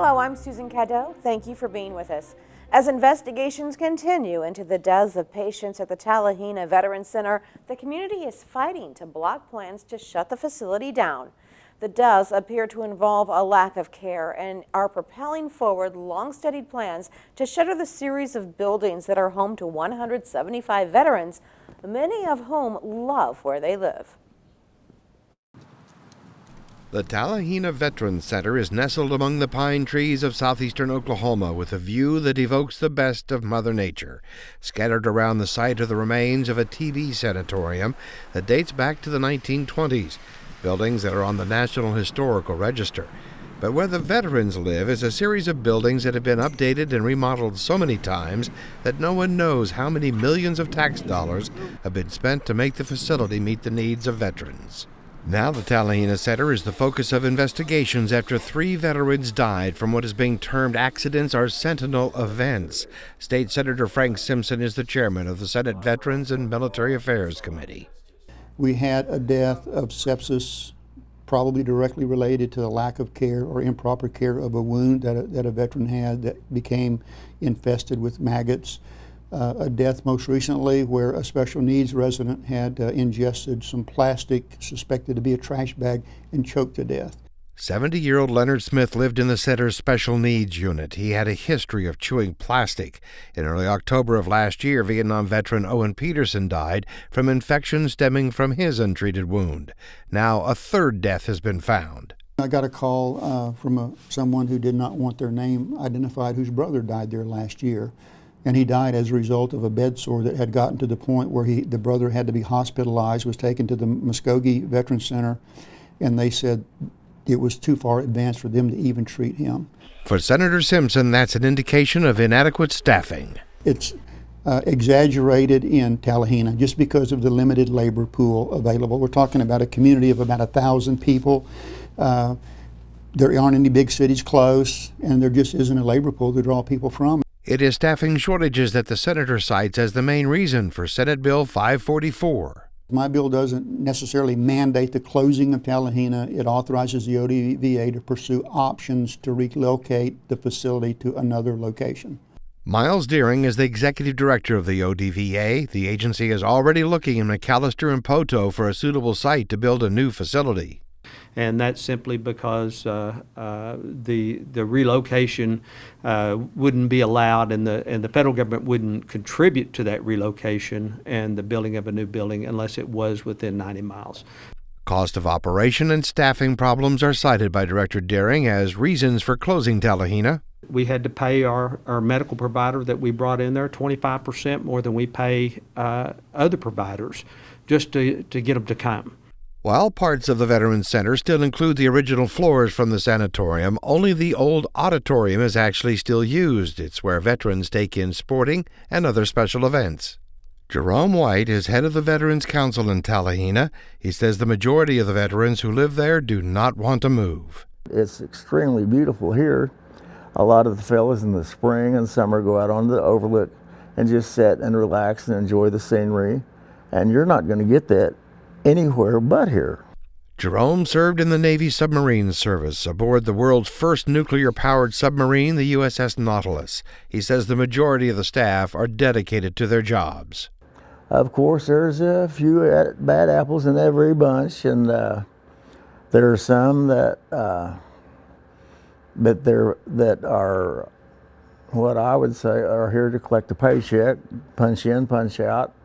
Hello, I'm Susan Caddo. Thank you for being with us. As investigations continue into the deaths of patients at the Talihina Veterans Center, the community is fighting to block plans to shut the facility down. The deaths appear to involve a lack of care and are propelling forward long-studied plans to shutter the series of buildings that are home to 175 veterans, many of whom love where they live. The Talihina Veterans Center is nestled among the pine trees of southeastern Oklahoma with a view that evokes the best of Mother Nature. Scattered around the site are the remains of a TB sanatorium that dates back to the 1920s, buildings that are on the National Historical Register. But where the veterans live is a series of buildings that have been updated and remodeled so many times that no one knows how many millions of tax dollars have been spent to make the facility meet the needs of veterans. Now the Talihina Center is the focus of investigations after 3 veterans died from what is being termed accidents or sentinel events. State Senator Frank Simpson is the chairman of the Senate Veterans and Military Affairs Committee. We had a death of sepsis, probably directly related to the lack of care or improper care of a wound that a veteran had that became infested with maggots. A death most recently where a special needs resident had ingested some plastic suspected to be a trash bag and choked to death. 70-year-old Leonard Smith lived in the center's special needs unit. He had a history of chewing plastic. In early October of last year, Vietnam veteran Owen Peterson died from infection stemming from his untreated wound. Now a 3rd death has been found. I got a call from someone who did not want their name identified, whose brother died there last year. And he died as a result of a bed sore that had gotten to the point where the brother had to be hospitalized, was taken to the Muskogee Veterans Center, and they said it was too far advanced for them to even treat him. For Senator Simpson, that's an indication of inadequate staffing. It's exaggerated in Talihina just because of the limited labor pool available. We're talking about a community of about 1,000 people. There aren't any big cities close, and there just isn't a labor pool to draw people from. It is staffing shortages that the senator cites as the main reason for Senate Bill 544. My bill doesn't necessarily mandate the closing of Talihina. It authorizes the ODVA to pursue options to relocate the facility to another location. Miles Deering is the executive director of the ODVA. The agency is already looking in McAllister and Poto for a suitable site to build a new facility. And that's simply because the relocation wouldn't be allowed, and the federal government wouldn't contribute to that relocation and the building of a new building unless it was within 90 miles. Cost of operation and staffing problems are cited by Director Deering as reasons for closing Talihina. We had to pay our medical provider that we brought in there 25% more than we pay other providers just to get them to come. While parts of the Veterans Center still include the original floors from the sanatorium, only the old auditorium is actually still used. It's where veterans take in sporting and other special events. Jerome White is head of the Veterans Council in Talihina. He says the majority of the veterans who live there do not want to move. It's extremely beautiful here. A lot of the fellas in the spring and summer go out on the overlook and just sit and relax and enjoy the scenery. And you're not going to get that anywhere but here. Jerome served in the Navy submarine service aboard the world's first nuclear-powered submarine, the USS Nautilus. He says the majority of the staff are dedicated to their jobs. Of course, there's a few bad apples in every bunch, and there are some that are what I would say are here to collect a paycheck, punch in, punch out,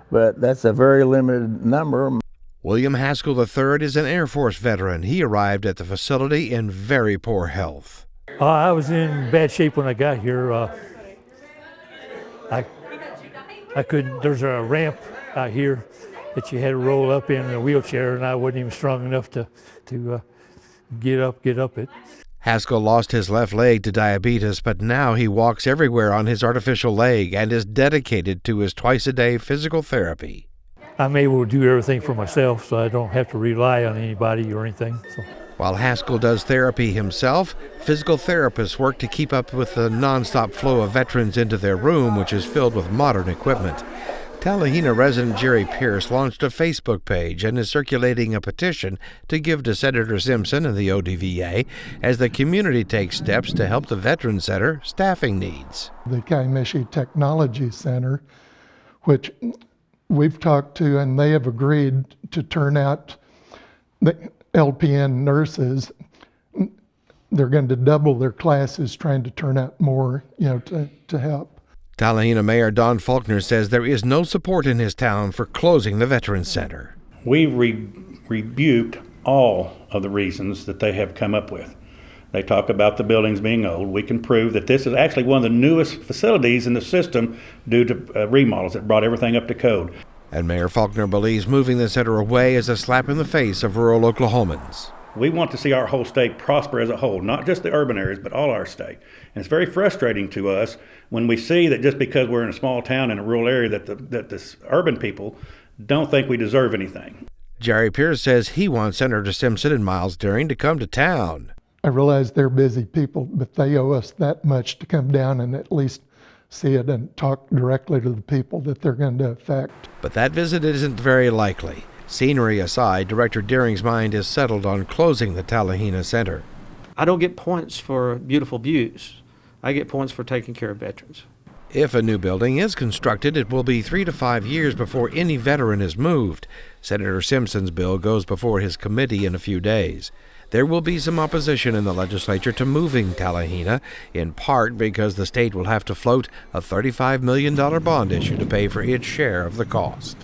but that's a very limited number. William Haskell III is an Air Force veteran. He arrived at the facility in very poor health. I was in bad shape when I got here. I couldn't. There's a ramp out here that you had to roll up in a wheelchair, and I wasn't even strong enough to get up it. Haskell lost his left leg to diabetes, but now he walks everywhere on his artificial leg and is dedicated to his twice-a-day physical therapy. I'm able to do everything for myself, so I don't have to rely on anybody or anything. So. While Haskell does therapy himself, physical therapists work to keep up with the nonstop flow of veterans into their room, which is filled with modern equipment. Talihina resident Jerry Pierce launched a Facebook page and is circulating a petition to give to Senator Simpson and the ODVA as the community takes steps to help the Veterans Center staffing needs. The Kaimeshi Technology Center, which we've talked to, and they have agreed to turn out the LPN nurses. They're going to double their classes, trying to turn out more, to help. Talihina Mayor Don Faulkner says there is no support in his town for closing the Veterans Center. We rebuked all of the reasons that they have come up with. They talk about the buildings being old. We can prove that this is actually one of the newest facilities in the system due to remodels that brought everything up to code. And Mayor Faulkner believes moving the center away is a slap in the face of rural Oklahomans. We want to see our whole state prosper as a whole, not just the urban areas, but all our state. And it's very frustrating to us when we see that just because we're in a small town in a rural area that the urban people don't think we deserve anything. Jerry Pierce says he wants Senator Simpson and Miles Deering to come to town. I realize they're busy people, but they owe us that much to come down and at least see it and talk directly to the people that they're going to affect. But that visit isn't very likely. Scenery aside, Director Deering's mind is settled on closing the Talihina Center. I don't get points for beautiful views. I get points for taking care of veterans. If a new building is constructed, it will be 3 to 5 years before any veteran is moved. Senator Simpson's bill goes before his committee in a few days. There will be some opposition in the legislature to moving Talihina, in part because the state will have to float a $35 million bond issue to pay for its share of the cost.